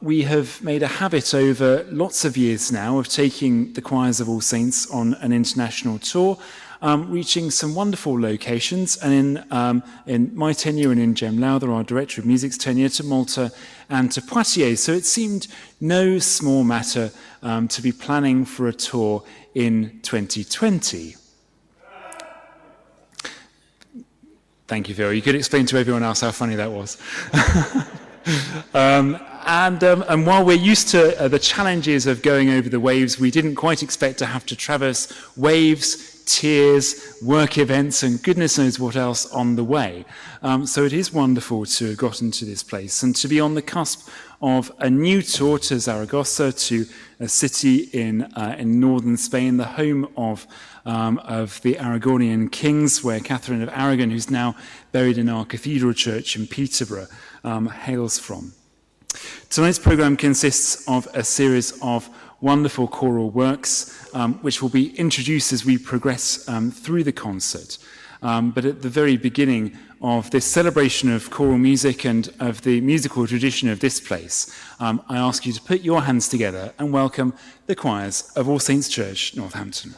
We have made a habit over lots of years now of taking the choirs of All Saints on an international tour, reaching some wonderful locations, and in my tenure and in Jem Lowther, our Director of Music's tenure, to Malta and to Poitiers. So it seemed no small matter to be planning for a tour in 2020. Thank you, Phil. You could explain to everyone else how funny that was. And while we're used to the challenges of going over the waves, we didn't quite expect to have to traverse waves, tears, work events, and goodness knows what else on the way. So it is wonderful to have gotten to this place and to be on the cusp of a new tour to Zaragoza, to a city in northern Spain, the home of the Aragonian kings, where Catherine of Aragon, who's now buried in our cathedral church in Peterborough, hails from. Tonight's programme consists of a series of wonderful choral works, which will be introduced as we progress through the concert. But at the very beginning of this celebration of choral music and of the musical tradition of this place, I ask you to put your hands together and welcome the choirs of All Saints Church, Northampton.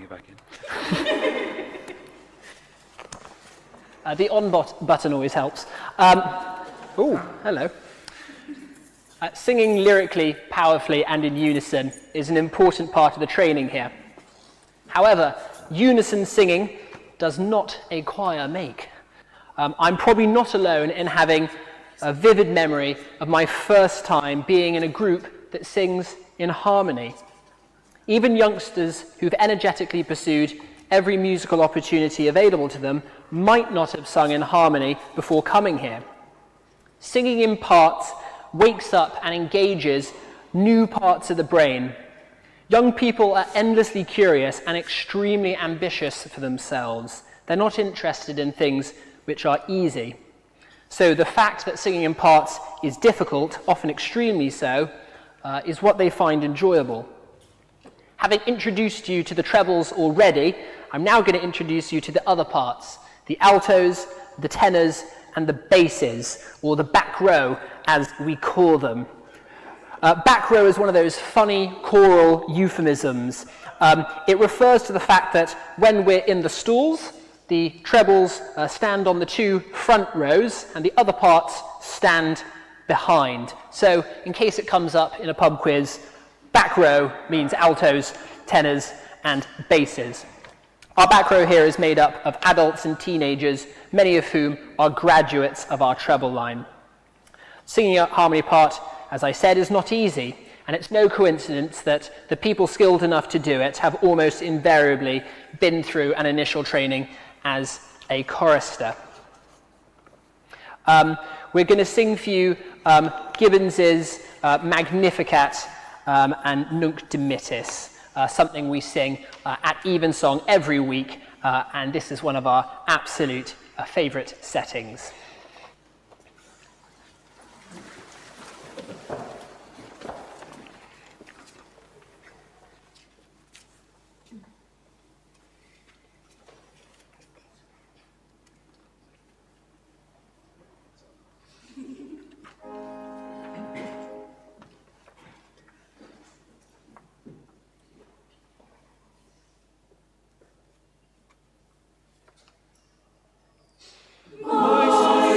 it back in. The on button always helps. Oh, hello. Singing lyrically, powerfully, and in unison is an important part of the training here. However, unison singing does not a choir make. I'm probably not alone in having a vivid memory of my first time being in a group that sings in harmony. Even youngsters who've energetically pursued every musical opportunity available to them might not have sung in harmony before coming here. Singing in parts wakes up and engages new parts of the brain. Young people are endlessly curious and extremely ambitious for themselves. They're not interested in things which are easy. So the fact that singing in parts is difficult, often extremely so, is what they find enjoyable. Having introduced you to the trebles already, I'm now going to introduce you to the other parts, the altos, the tenors, and the basses, or the back row, as we call them. Back row is one of those funny choral euphemisms. It refers to the fact that when we're in the stalls, the trebles stand on the two front rows, and the other parts stand behind. So, in case it comes up in a pub quiz, back row means altos, tenors, and basses. Our back row here is made up of adults and teenagers, many of whom are graduates of our treble line. Singing a harmony part, as I said, is not easy, and it's no coincidence that the people skilled enough to do it have almost invariably been through an initial training as a chorister. We're going to sing for you Gibbons's Magnificat and Nunc Dimittis, something we sing at Evensong every week, and this is one of our absolute favourite settings. My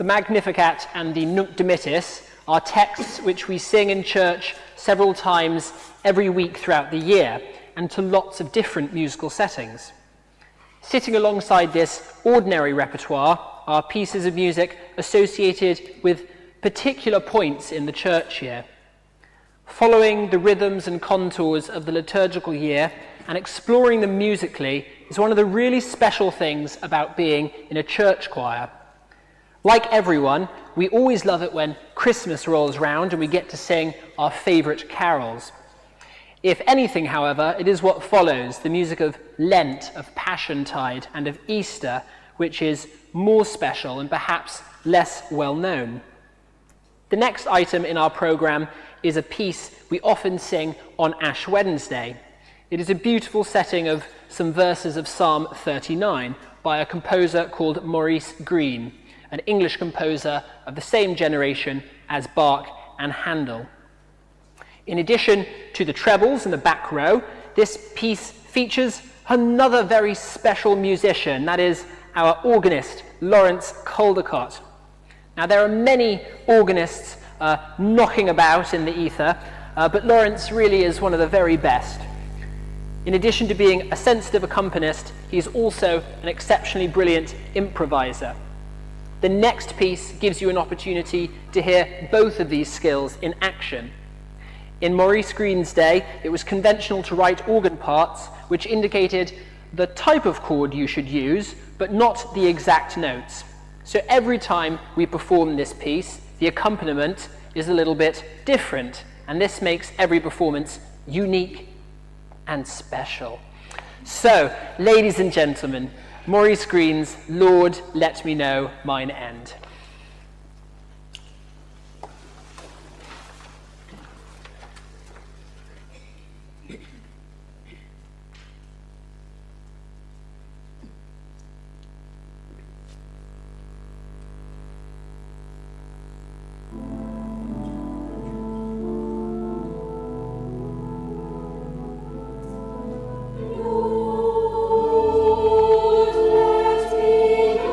The Magnificat and the Nunc Dimittis are texts which we sing in church several times every week throughout the year, and to lots of different musical settings. Sitting alongside this ordinary repertoire are pieces of music associated with particular points in the church year. Following the rhythms and contours of the liturgical year and exploring them musically is one of the really special things about being in a church choir. Like everyone, we always love it when Christmas rolls round and we get to sing our favourite carols. If anything, however, it is what follows, the music of Lent, of Passiontide, and of Easter, which is more special and perhaps less well known. The next item in our programme is a piece we often sing on Ash Wednesday. It is a beautiful setting of some verses of Psalm 39 by a composer called Maurice Greene, an English composer of the same generation as Bach and Handel. In addition to the trebles in the back row, this piece features another very special musician, that is our organist, Lawrence Caldecott. Now, there are many organists knocking about in the ether, but Lawrence really is one of the very best. In addition to being a sensitive accompanist, he's also an exceptionally brilliant improviser. The next piece gives you an opportunity to hear both of these skills in action. In Maurice Greene's day, it was conventional to write organ parts which indicated the type of chord you should use, but not the exact notes. So every time we perform this piece, the accompaniment is a little bit different, and this makes every performance unique and special. So, ladies and gentlemen, Maurice Greene's Lord, Let Me Know Mine End. Lord, let me know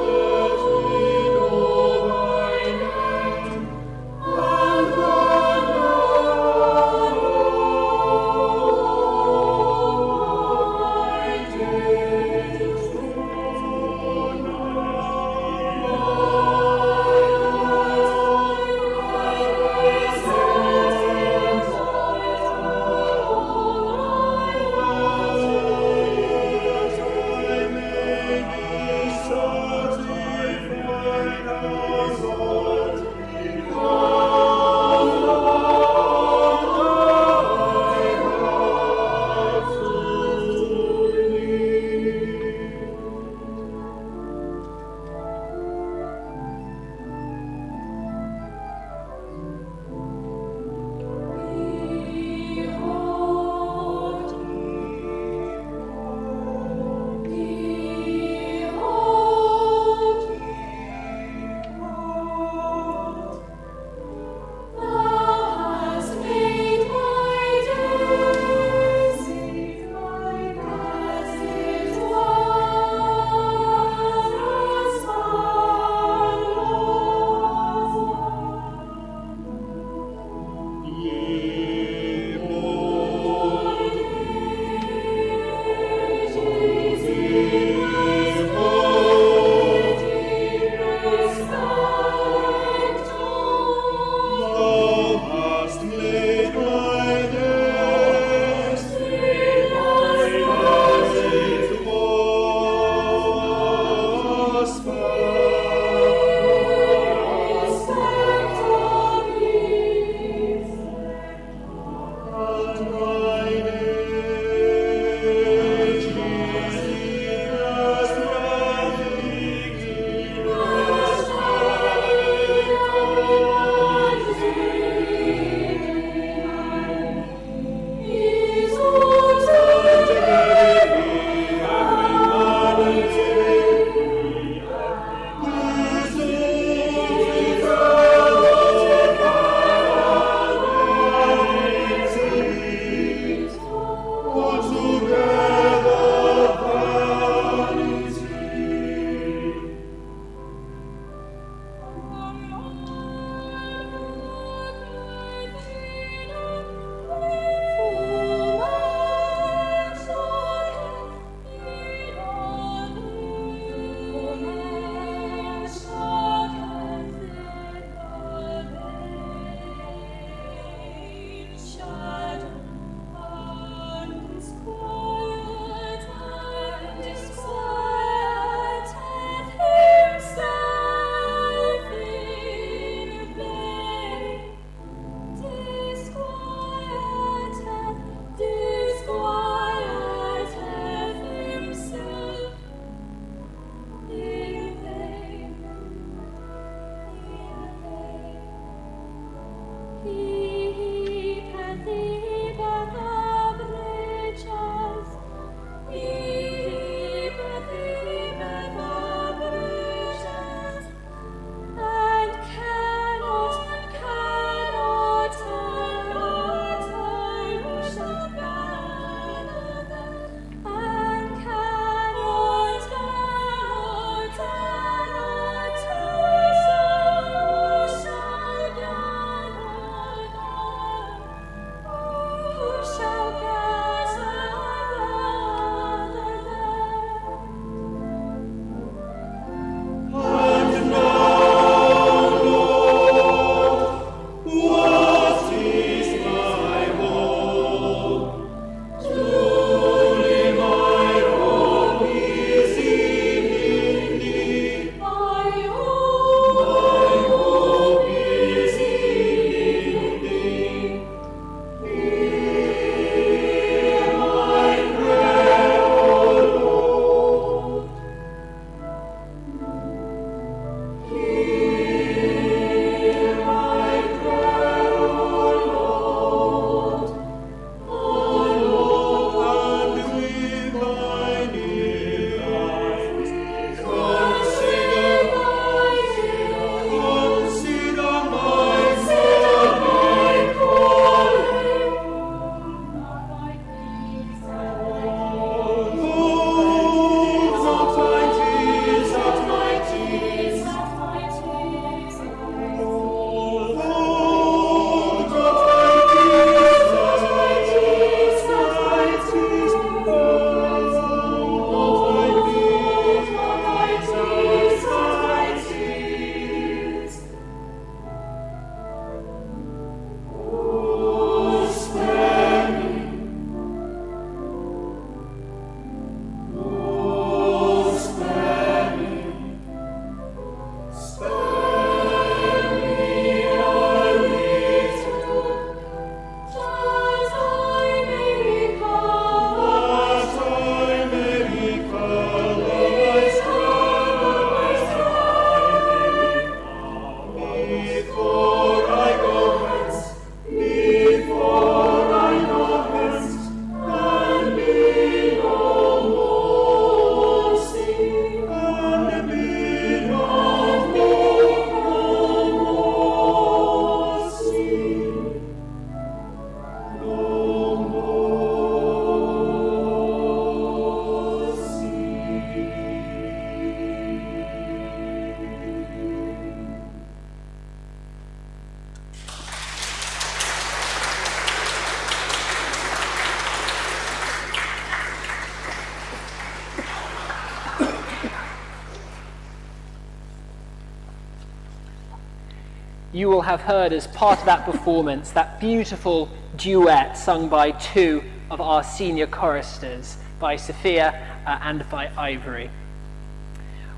You will have heard as part of that performance that beautiful duet sung by two of our senior choristers, by Sophia and by Ivory.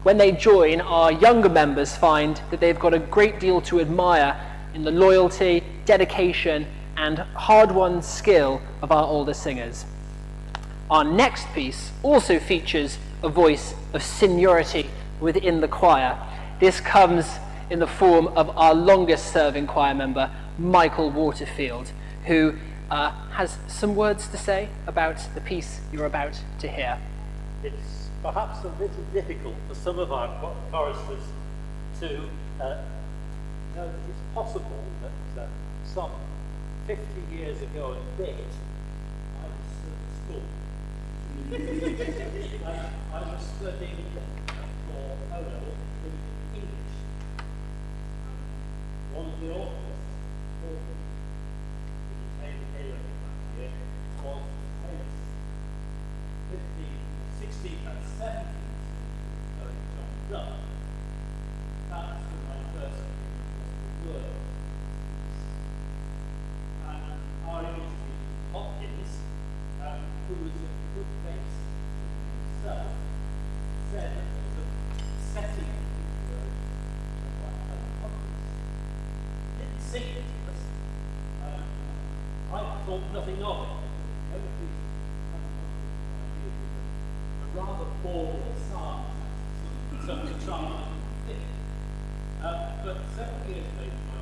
When they join, our younger members find that they've got a great deal to admire in the loyalty, dedication, and hard-won skill of our older singers. Our next piece also features a voice of seniority within the choir. This comes in the form of our longest-serving choir member, Michael Waterfield, who has some words to say about the piece you're about to hear. It's perhaps a little difficult for some of our choristers to know that it's possible that some 50 years ago in date, I was at school. I was studying for O-level in English. One of the authors, who became A-level that year, was famous 15, 16 and 17 John Donne. That's when I first came across the word. And our English teacher, Hopkins, who was a good face himself, said that there was a setting of the word quite Hopkins. Didn't sing it to us. I thought nothing of it. A rather boring psalm, something to try and think. But several years later, I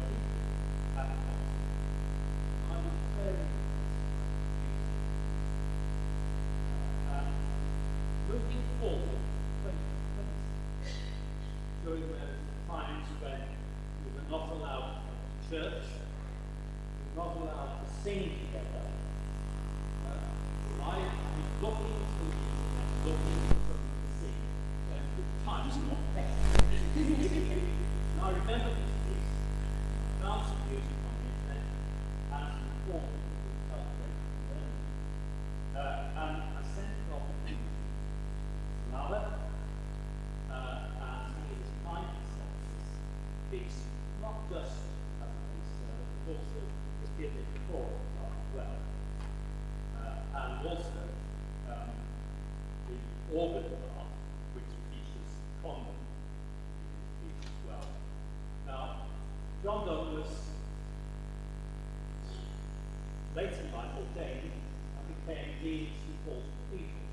at I was very looking forward to 2020, during those times when we were not allowed to church, we were not allowed to sing together. I was looking to looking for something to sing when the times got better. And I remember this piece, I found some music on the internet, and some performers who felt great to learn. And I sent it off to Lala, and he was kind to send this piece, not just as a piece, but also was given it before as well. And also the organ part, which features common in the piece as well. Now, John Donne was late in life ordained and became Dean of St Paul's Cathedral.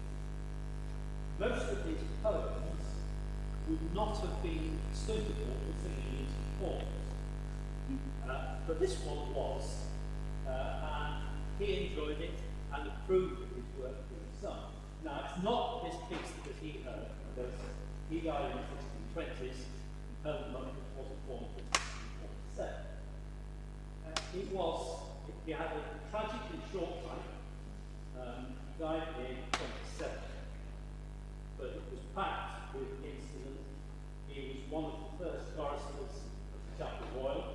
Most of his poems would not have been suitable for singing in St Paul's, but this one was, and he enjoyed it and approved of his work being sung. Now, it's not this piece that he heard, because he died in the 1620s, and Nunc wasn't born until 1647. He had a tragically short life. He died at the age of 27, but it was packed with incident. He was one of the first choristers of the Chapel Royal,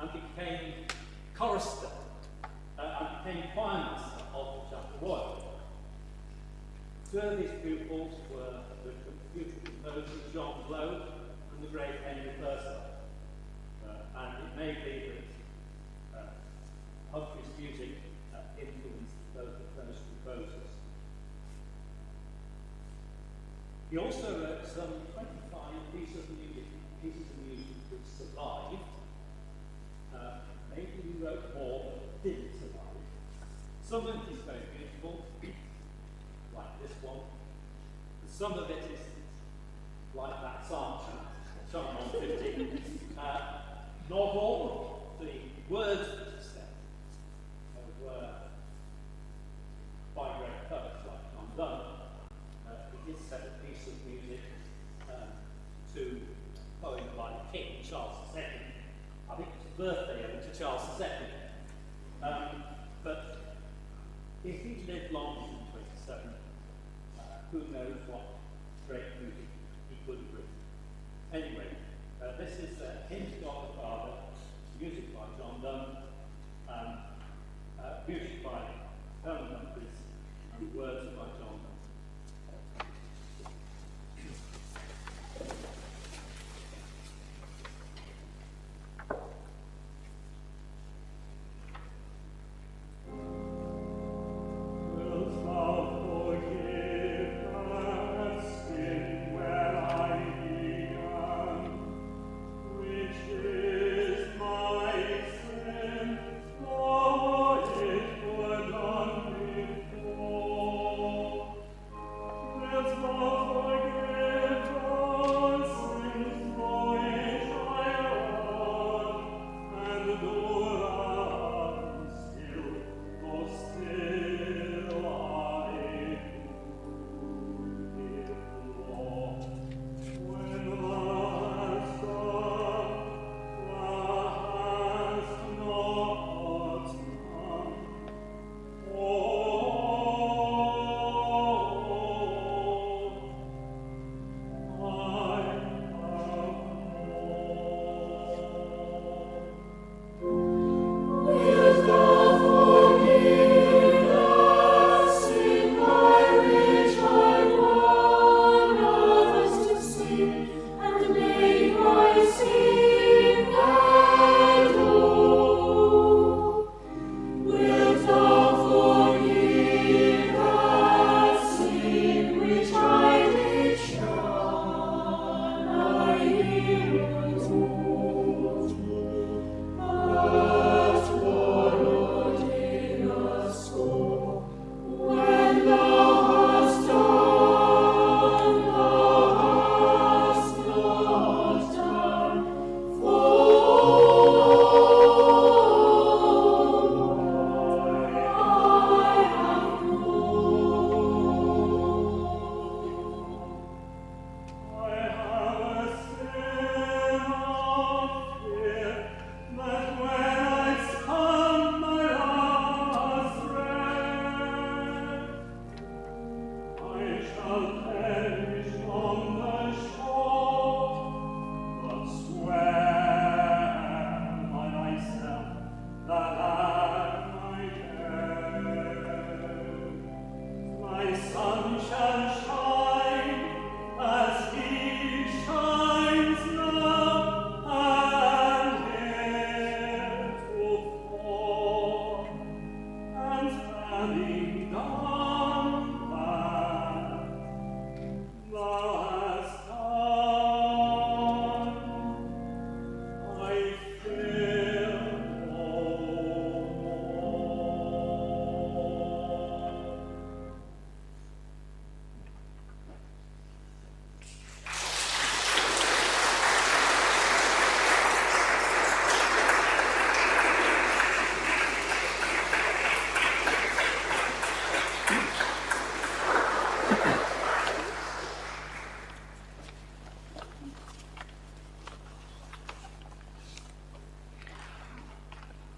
and became chorister, and became choir master of the Chapel Royal. Two of his pupils were the future composer John Blow and the great Henry Purcell. And it may be that Humphrey's music influenced both of those composers. He also wrote some 25 pieces of music which survived. Maybe he wrote more but didn't survive. Some of it is very beautiful, like this one. But some of it is like that psalm, Psalm 150. Not all the words of the step were by great poets like John Donne. He did set a piece of music to a poem by the King, Charles II. I think it's a birthday ode to Charles II. But if he lived longer than 27, who knows what great music he could have written. Anyway, this is Hymn to God the Father, music by John Donne, music by Humphrey, and words by John Donne.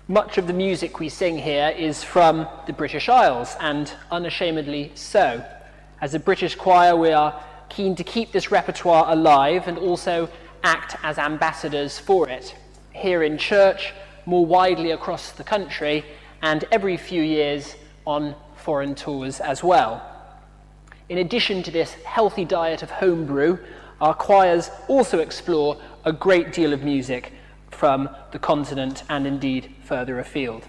Much of the music we sing here is from the British Isles, and unashamedly so. As a British choir, we are keen to keep this repertoire alive and also act as ambassadors for it, here in church, more widely across the country, and every few years on foreign tours as well. In addition to this healthy diet of homebrew, our choirs also explore a great deal of music from the continent and indeed further afield.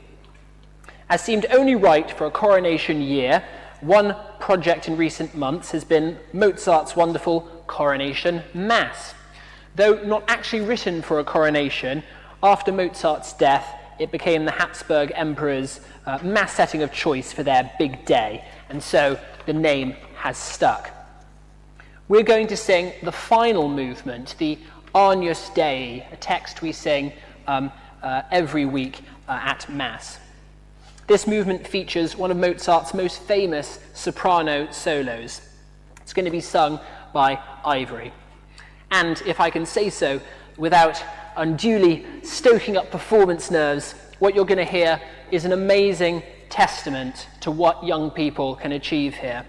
As seemed only right for a coronation year, one project in recent months has been Mozart's wonderful Coronation Mass. Though not actually written for a coronation, after Mozart's death, it became the Habsburg Emperor's mass setting of choice for their big day, and so the name has stuck. We're going to sing the final movement, the Agnus Dei, a text we sing every week at Mass. This movement features one of Mozart's most famous soprano solos. It's going to be sung by Ivory. And if I can say so, without unduly stoking up performance nerves, what you're going to hear is an amazing testament to what young people can achieve here.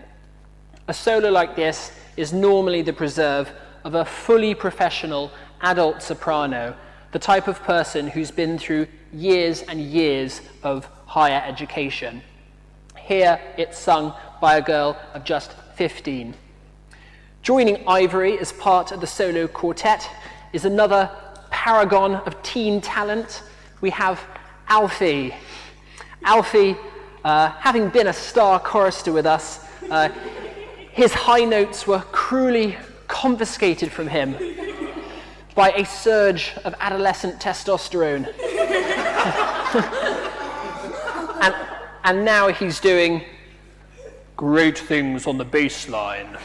A solo like this is normally the preserve of a fully professional adult soprano, the type of person who's been through years and years of higher education. Here it's sung by a girl of just 15. Joining Ivory as part of the solo quartet is another paragon of teen talent. We have Alfie. Alfie, having been a star chorister with us, his high notes were cruelly confiscated from him by a surge of adolescent testosterone. and now he's doing great things on the bass line.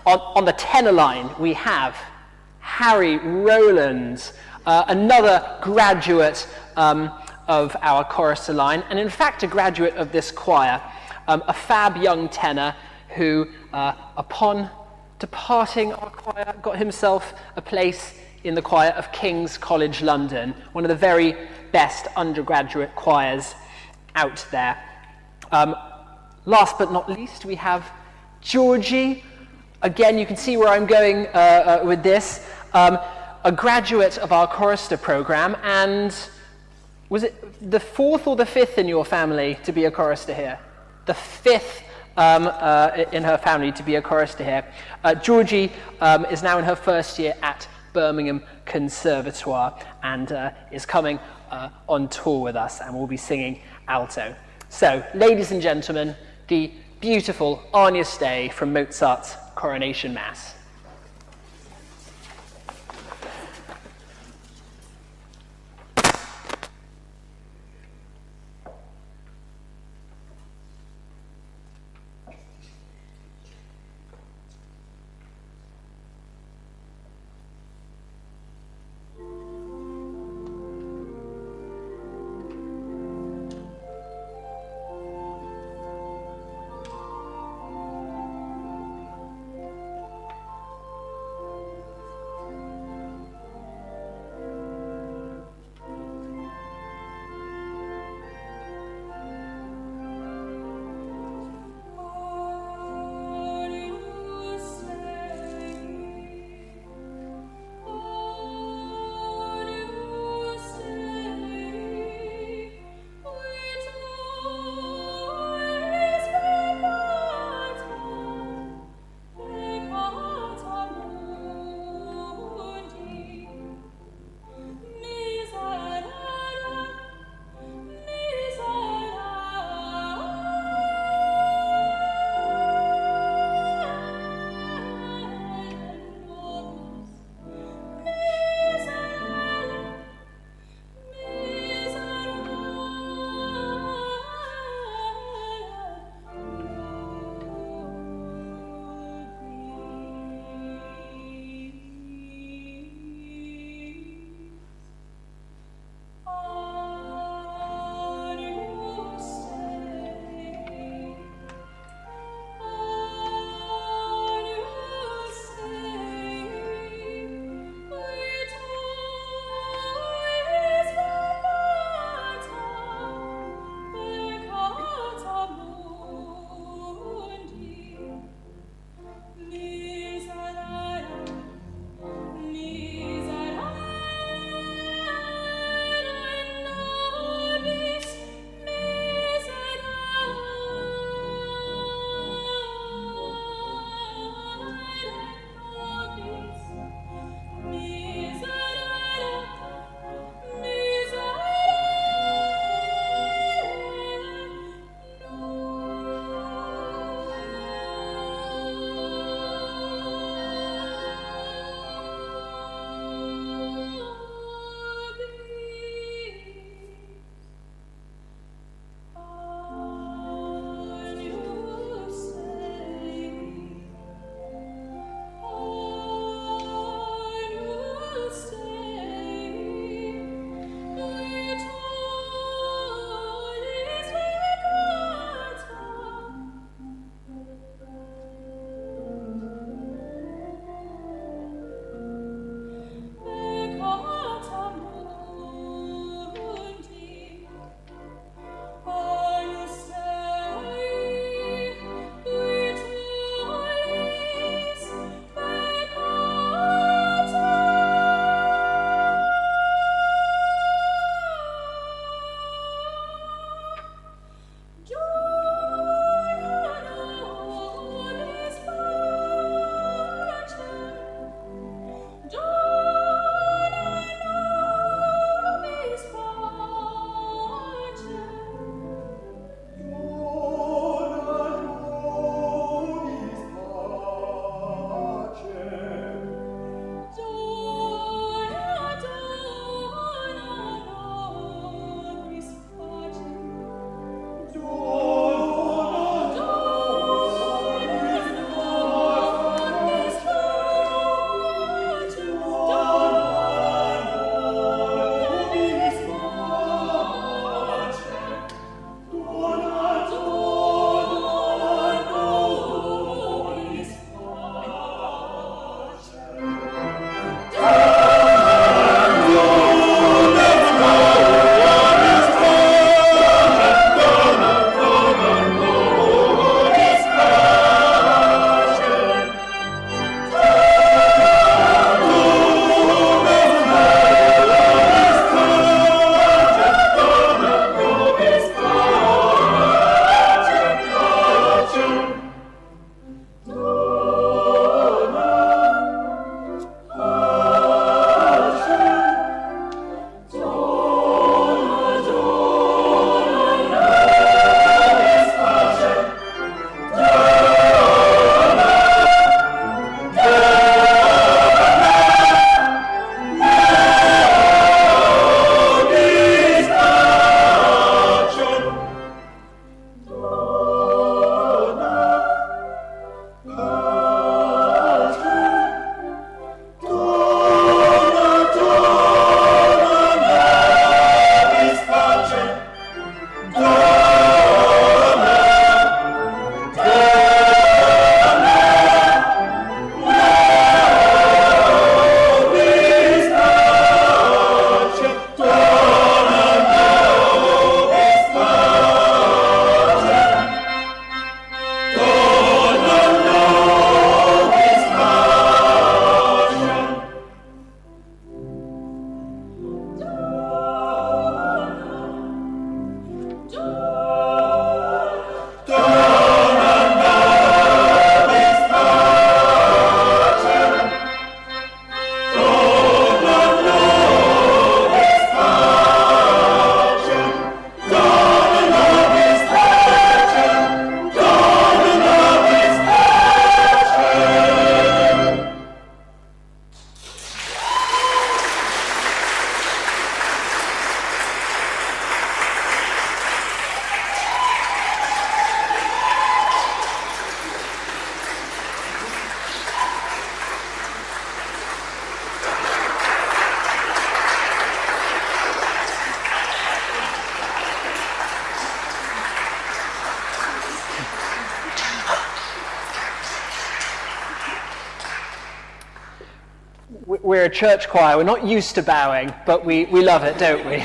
On the tenor line, we have Harry Rowland, another graduate of our chorister line, and in fact a graduate of this choir, a fab young tenor who, upon departing our choir, got himself a place in the choir of King's College London, one of the very best undergraduate choirs out there. Last but not least, we have Georgie. Again, you can see where I'm going with this. A graduate of our chorister program, and was it the fourth or the fifth in your family to be a chorister here? The fifth in her family to be a chorister here. Georgie is now in her first year at Birmingham Conservatoire and is coming on tour with us, and will be singing alto. So, ladies and gentlemen, the beautiful Agnus Dei from Mozart's Coronation Mass. we're a church choir. We're not used to bowing, but we love it, don't we?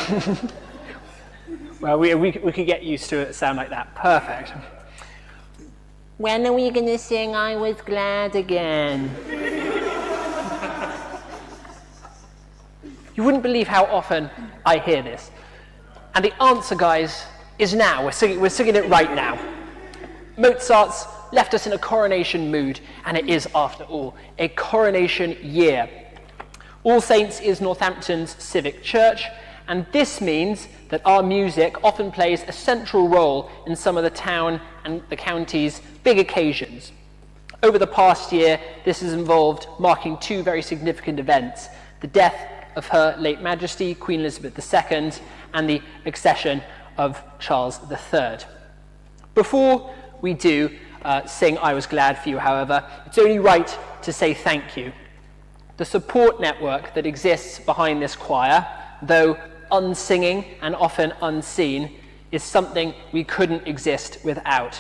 Well, we could get used to it sound like that. Perfect. When are we going to sing I Was Glad Again? You wouldn't believe how often I hear this. And the answer, guys, is now. We're singing it right now. Mozart's left us in a coronation mood, and it is, after all, a coronation year. All Saints is Northampton's civic church, and this means that our music often plays a central role in some of the town and the county's big occasions. Over the past year, this has involved marking two very significant events: the death of Her late Majesty, Queen Elizabeth II, and the accession of Charles III. Before we do sing I Was Glad for You, however, it's only right to say thank you. The support network that exists behind this choir, though unsinging and often unseen, is something we couldn't exist without.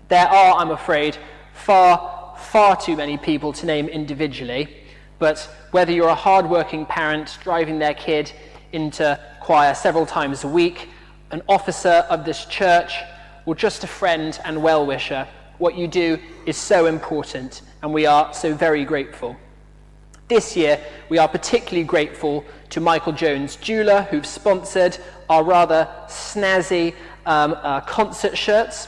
There are, I'm afraid, far too many people to name individually, but whether you're a hard-working parent driving their kid into choir several times a week, an officer of this church, or just a friend and well-wisher, what you do is so important, and we are so very grateful. This year, we are particularly grateful to Michael Jones Jeweller, who've sponsored our rather snazzy concert shirts.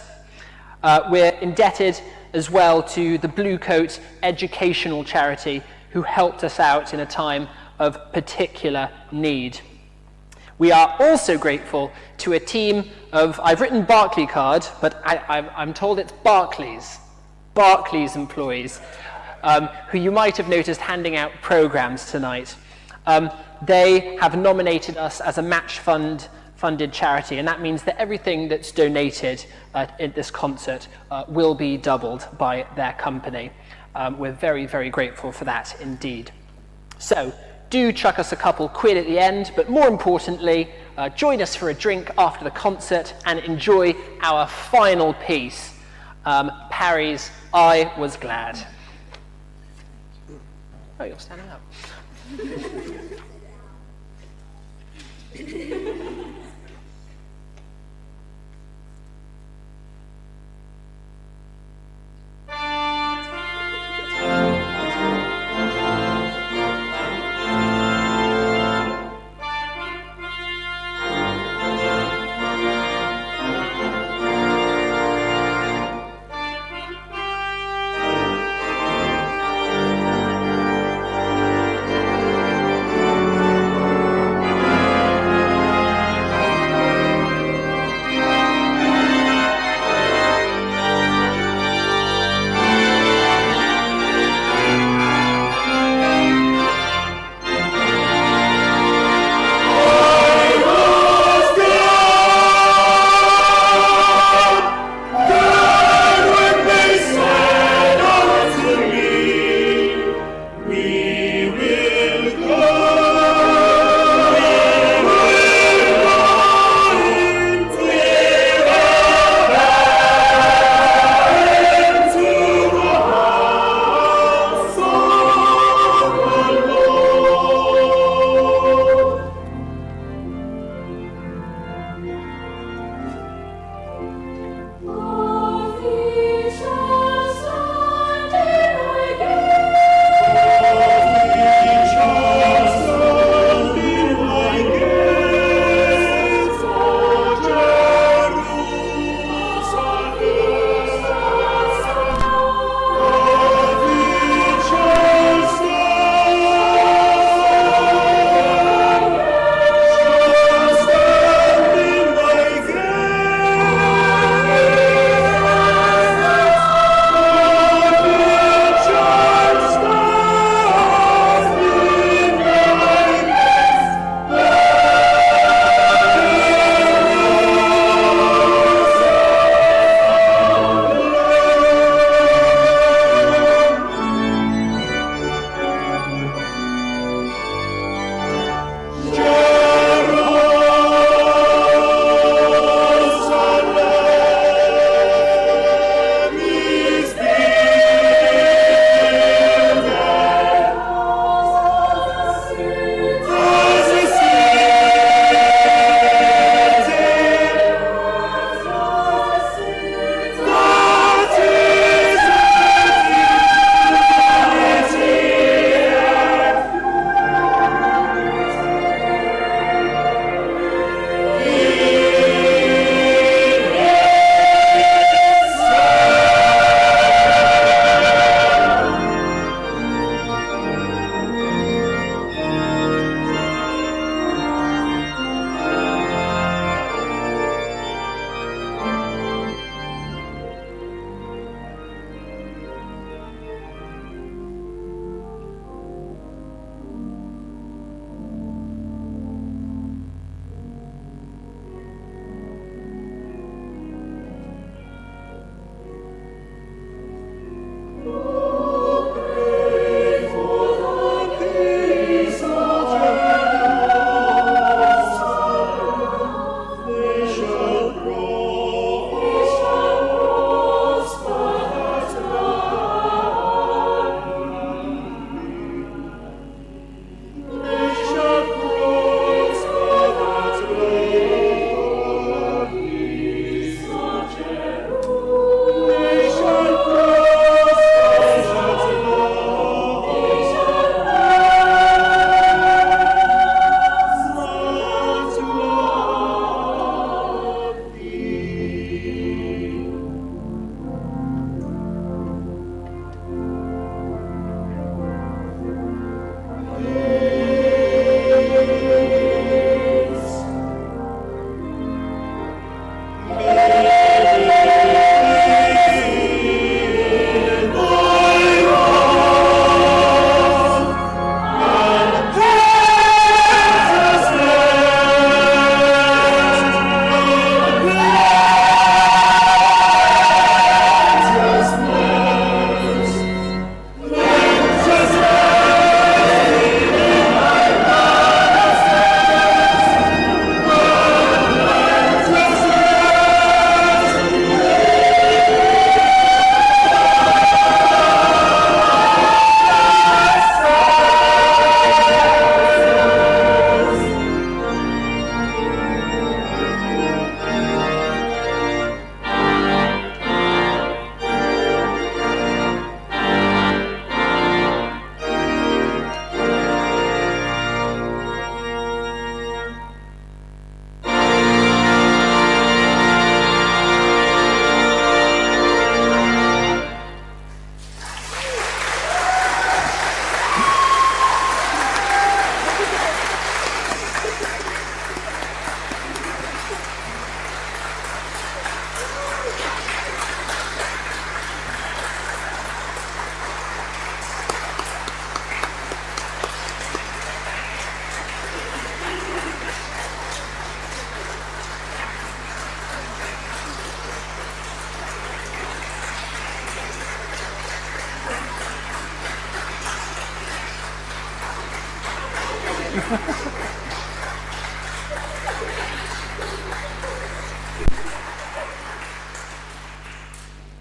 We're indebted as well to the Blue Coat Educational Charity, who helped us out in a time of particular need. We are also grateful to a team of, I've written Barclaycard, but I'm told it's Barclays employees, who you might have noticed handing out programs tonight. They have nominated us as a match-funded charity, and that means that everything that's donated in this concert will be doubled by their company. We're very, very grateful for that indeed. So, do chuck us a couple quid at the end, but more importantly, join us for a drink after the concert and enjoy our final piece, Parry's I Was Glad. Oh, you're standing up.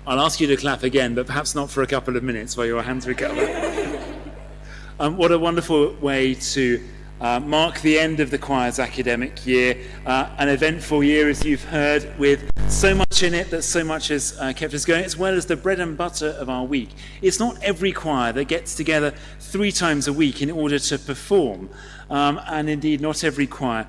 I'll ask you to clap again, but perhaps not for a couple of minutes while your hands recover. What a wonderful way to mark the end of the choir's academic year, an eventful year, as you've heard, with so much in it that so much has kept us going, as well as the bread and butter of our week. It's not every choir that gets together 3 times a week in order to perform, and indeed not every choir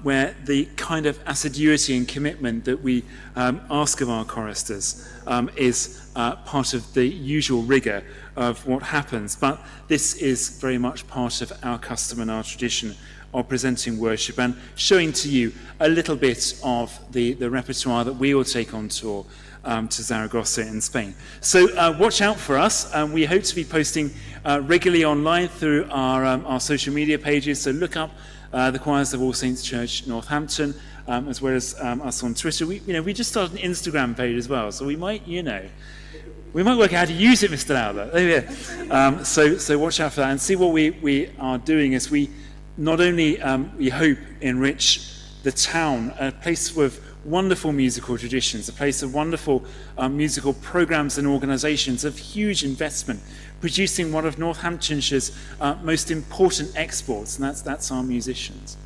where the kind of assiduity and commitment that we ask of our choristers is part of the usual rigour of what happens. But this is very much part of our custom and our tradition of presenting worship and showing to you a little bit of the repertoire that we will take on tour to Zaragoza in Spain. So watch out for us. We hope to be posting regularly online through our social media pages. So look up the Choirs of All Saints Church Northampton, as well as us on Twitter. We just started an Instagram page as well, so we might work out how to use it, Mr. Lowther. Oh, yeah. So watch out for that and see what we are doing as we not only, we hope, enrich the town, a place with wonderful musical traditions, a place of wonderful musical programs and organisations of huge investment, producing one of Northamptonshire's most important exports, and that's our musicians.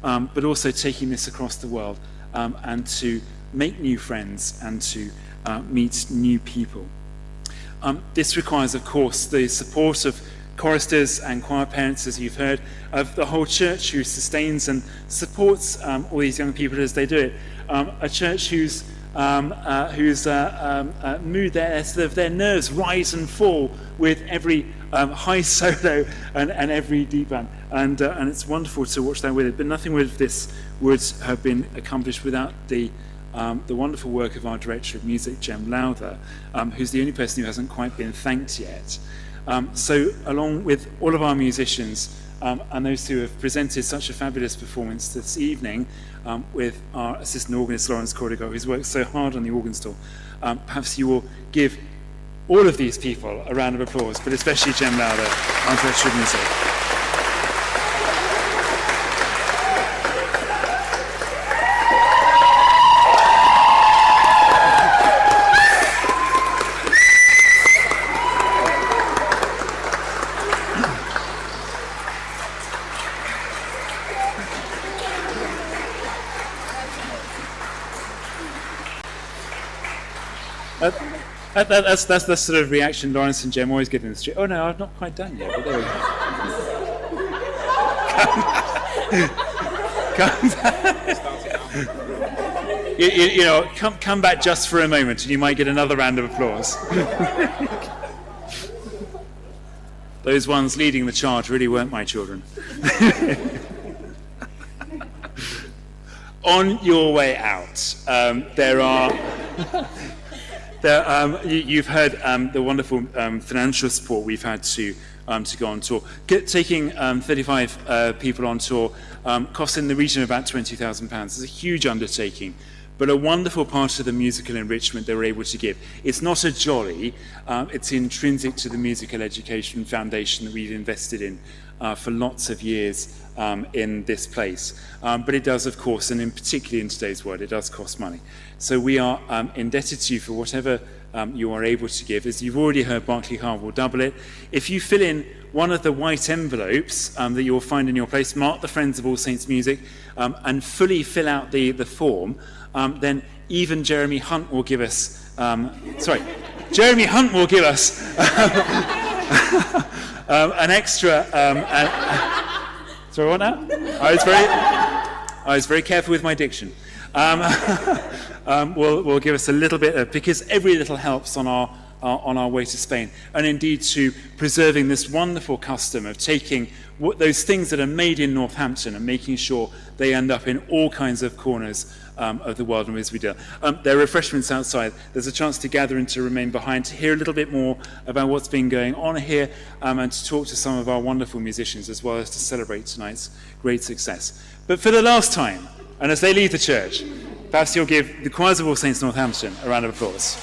But also taking this across the world and to make new friends and to meet new people. This requires, of course, the support of choristers and choir parents, as you've heard, of the whole church who sustains and supports all these young people as they do it. A church whose mood, their nerves rise and fall with every high solo and every deep band, and it's wonderful to watch that with it. But nothing of this would have been accomplished without the wonderful work of our Director of Music, Jem Lowther, who's the only person who hasn't quite been thanked yet. So along with all of our musicians and those who have presented such a fabulous performance this evening, with our assistant organist, Lawrence Cordigo, who's worked so hard on the organ stall, perhaps you will give all of these people a round of applause, but especially Jem Lowther, our Director of Music. That's the sort of reaction Lawrence and Jem always get in the street. Oh no, I'm not quite done yet, but there we go. Come back just for a moment and you might get another round of applause. Those ones leading the charge really weren't my children. On your way out, you've heard the wonderful financial support we've had to go on tour. Taking 35 people on tour costs in the region of about £20,000. It's a huge undertaking, but a wonderful part of the musical enrichment they were able to give. It's not a jolly, it's intrinsic to the Musical Education Foundation that we've invested in for lots of years in this place. But it does, of course, and in particularly in today's world, it does cost money. So we are indebted to you for whatever you are able to give. As you've already heard, Berkeley Carr will double it. If you fill in one of the white envelopes that you'll find in your place, mark the Friends of All Saints Music, and fully fill out the form, then even Jeremy Hunt will give us, Jeremy Hunt will give us an extra, sorry, what now? I was very careful with my diction. Will give us a little bit of, because every little helps on our way to Spain, and indeed to preserving this wonderful custom of taking those things that are made in Northampton and making sure they end up in all kinds of corners of the world, and as we do. There are refreshments outside. There's a chance to gather and to remain behind to hear a little bit more about what's been going on here, and to talk to some of our wonderful musicians, as well as to celebrate tonight's great success. But for the last time, and as they leave the church, perhaps you'll give the Choirs of All Saints Northampton a round of applause.